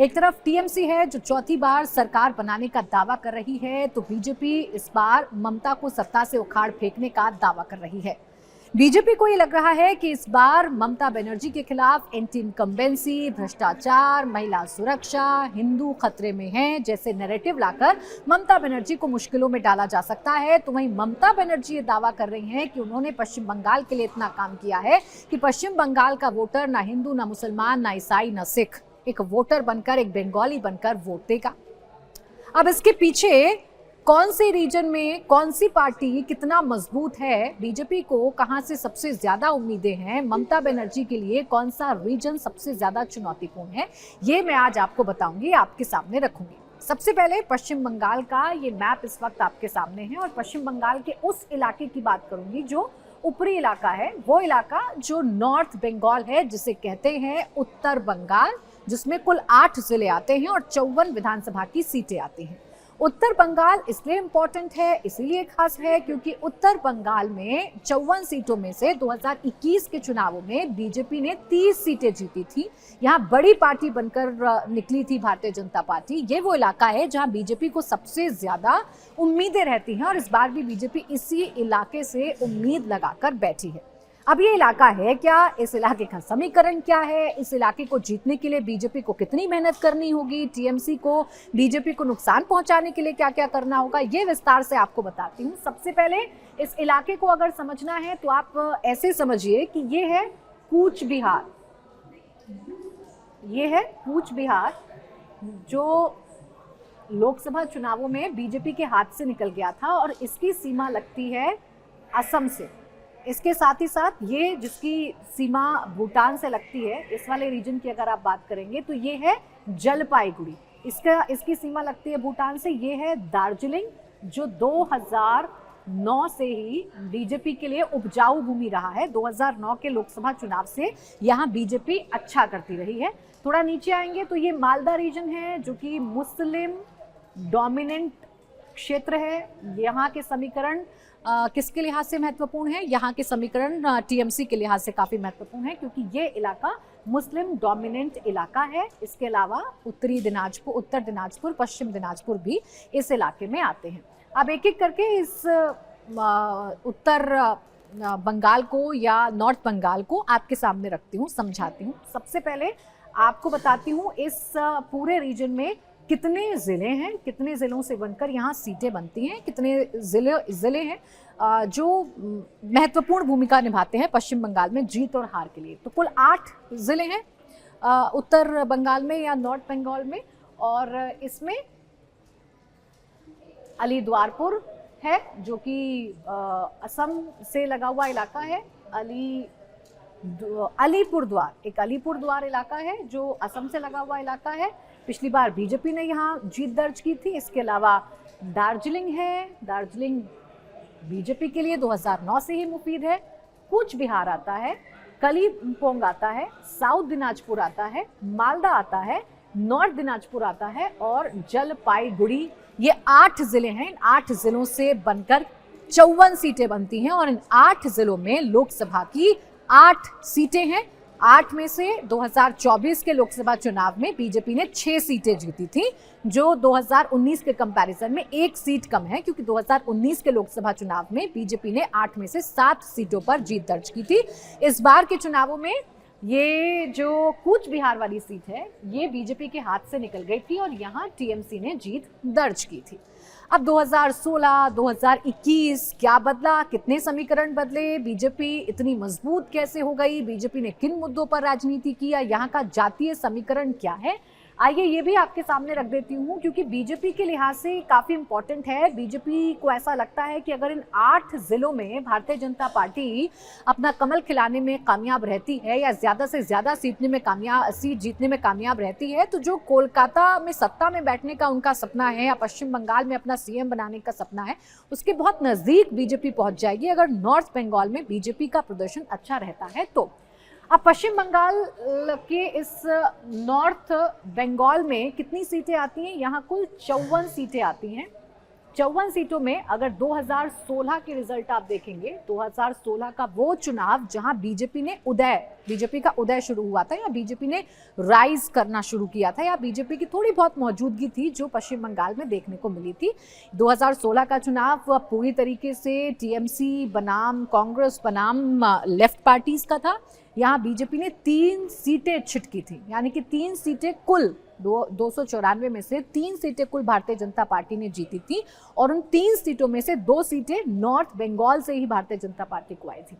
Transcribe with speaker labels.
Speaker 1: एक तरफ टीएमसी है जो चौथी बार सरकार बनाने का दावा कर रही है, तो बीजेपी इस बार ममता को सत्ता से उखाड़ फेंकने का दावा कर रही है। बीजेपी को ये लग रहा है कि इस बार ममता बनर्जी के खिलाफ एंटी इनकम्बेंसी, भ्रष्टाचार, महिला सुरक्षा, हिंदू खतरे में हैं जैसे नैरेटिव लाकर ममता बनर्जी को मुश्किलों में डाला जा सकता है। तो वहीं ममता बनर्जी ये दावा कर रही हैं कि उन्होंने पश्चिम बंगाल के लिए इतना काम किया है कि पश्चिम बंगाल का वोटर ना हिंदू, ना मुसलमान, ना ईसाई, ना सिख, एक वोटर बनकर, एक बंगाली बनकर वोट देगा। अब इसके पीछे कौन से रीजन में कौन सी पार्टी कितना मजबूत है, बीजेपी को कहां से सबसे ज्यादा उम्मीदें हैं, ममता बनर्जी के लिए कौन सा रीजन सबसे ज्यादा चुनौतीपूर्ण है, ये मैं आज आपको बताऊंगी, आपके सामने रखूंगी। सबसे पहले पश्चिम बंगाल का ये मैप इस वक्त आपके सामने है और पश्चिम बंगाल के उस इलाके की बात करूंगी जो ऊपरी इलाका है, वो इलाका जो नॉर्थ बंगाल है, जिसे कहते हैं उत्तर बंगाल, जिसमें कुल 8 जिले आते हैं और 54 विधानसभा की सीटें आती हैं। उत्तर बंगाल इसलिए इंपॉर्टेंट है, इसीलिए खास है क्योंकि उत्तर बंगाल में 54 सीटों में से 2021 के चुनावों में बीजेपी ने 30 सीटें जीती थी। यहाँ बड़ी पार्टी बनकर निकली थी भारतीय जनता पार्टी। ये वो इलाका है जहाँ बीजेपी को सबसे ज्यादा उम्मीदें रहती हैं और इस बार भी बीजेपी इसी इलाके से उम्मीद लगाकर बैठी है। अब ये इलाका है क्या, इस इलाके का समीकरण क्या है, इस इलाके को जीतने के लिए बीजेपी को कितनी मेहनत करनी होगी, टीएमसी को बीजेपी को नुकसान पहुंचाने के लिए क्या क्या करना होगा, ये विस्तार से आपको बताती हूँ। सबसे पहले इस इलाके को अगर समझना है तो आप ऐसे समझिए कि ये है कूच बिहार। ये है कूच बिहार जो लोकसभा चुनावों में बीजेपी के हाथ से निकल गया था और इसकी सीमा लगती है असम से। इसके साथ ही साथ ये जिसकी सीमा भूटान से लगती है, इस वाले रीजन की अगर आप बात करेंगे तो ये है जलपाईगुड़ी, इसकी सीमा लगती है भूटान से। ये है दार्जिलिंग जो 2009 से ही बीजेपी के लिए उपजाऊ भूमि रहा है। 2009 के लोकसभा चुनाव से यहाँ बीजेपी अच्छा करती रही है। थोड़ा नीचे आएंगे तो ये मालदा रीजन है जो कि मुस्लिम डोमिनेंट क्षेत्र है। यहाँ के समीकरण किसके लिहाज से महत्वपूर्ण है, यहाँ के समीकरण टीएमसी के लिहाज से काफी महत्वपूर्ण है क्योंकि ये इलाका मुस्लिम डोमिनेंट इलाका है। इसके अलावा उत्तर दिनाजपुर, पश्चिम दिनाजपुर भी इस इलाके में आते हैं। अब एक एक करके इस उत्तर बंगाल को या नॉर्थ बंगाल को आपके सामने रखती हूँ, समझाती हूँ। सबसे पहले आपको बताती हूँ इस पूरे रीजन में कितने ज़िले हैं, कितने ज़िलों से बनकर यहाँ सीटें बनती हैं, कितने ज़िले हैं जो महत्वपूर्ण भूमिका निभाते हैं पश्चिम बंगाल में जीत और हार के लिए। तो कुल 8 ज़िले हैं उत्तर बंगाल में या नॉर्थ बंगाल में और इसमें अलीद्वारपुर है जो कि असम से लगा हुआ इलाका है। अलीपुरद्वार, एक अलीपुरद्वार इलाका है जो असम से लगा हुआ इलाका है। पिछली बार बीजेपी ने यहाँ जीत दर्ज की थी। इसके अलावा दार्जिलिंग है, दार्जिलिंग बीजेपी के लिए 2009 से ही मुफीद है। कूच बिहार आता है, कलिम्पोंग आता है, साउथ दिनाजपुर आता है, मालदा आता है, नॉर्थ दिनाजपुर आता है और जलपाईगुड़ी। ये 8 जिले हैं। इन 8 जिलों से बनकर 54 सीटें बनती हैं और इन 8 जिलों में लोकसभा की 8 सीटें हैं। 8 में से 2024 के लोकसभा चुनाव में बीजेपी ने 6 सीटें जीती थी जो 2019 के कंपैरिजन में 1 सीट कम है क्योंकि 2019 के लोकसभा चुनाव में बीजेपी ने 8 में से 7 सीटों पर जीत दर्ज की थी। इस बार के चुनावों में ये जो कूच बिहार वाली सीट है ये बीजेपी के हाथ से निकल गई थी और यहाँ टीएमसी ने जीत दर्ज की थी। अब 2016, 2021 क्या बदला, कितने समीकरण बदले, बीजेपी इतनी मजबूत कैसे हो गई, बीजेपी ने किन मुद्दों पर राजनीति की, यहाँ का जातीय समीकरण क्या है, आइए ये भी आपके सामने रख देती हूँ क्योंकि बीजेपी के लिहाज से काफ़ी इंपॉर्टेंट है। बीजेपी को ऐसा लगता है कि अगर इन 8 जिलों में भारतीय जनता पार्टी अपना कमल खिलाने में कामयाब रहती है या ज़्यादा से ज़्यादा सीट जीतने में कामयाब रहती है तो जो कोलकाता में सत्ता में बैठने का उनका सपना है या पश्चिम बंगाल में अपना सीएम बनाने का सपना है उसके बहुत नज़दीक बीजेपी पहुँच जाएगी अगर नॉर्थ बंगाल में बीजेपी का प्रदर्शन अच्छा रहता है तो। अब पश्चिम बंगाल के इस नॉर्थ बंगाल में कितनी सीटें आती हैं, यहाँ कुल 54 सीटें आती हैं। 54 सीटों में अगर 2016 के रिजल्ट आप देखेंगे, 2016 का वो चुनाव जहां बीजेपी ने उदय बीजेपी का उदय शुरू हुआ था, या बीजेपी ने राइज करना शुरू किया था, या बीजेपी की थोड़ी बहुत मौजूदगी थी जो पश्चिम बंगाल में देखने को मिली थी। 2016 का चुनाव पूरी तरीके से टीएमसी बनाम कांग्रेस बनाम लेफ्ट पार्टीज का था। यहाँ बीजेपी ने 3 सीटें छिटकी थी, यानी कि 3 सीटें कुल 294 में से 3 सीटें कुल भारतीय जनता पार्टी ने जीती थी, और उन 3 सीटों में से 2 सीटें नॉर्थ बंगाल से ही भारतीय जनता पार्टी को आई थी।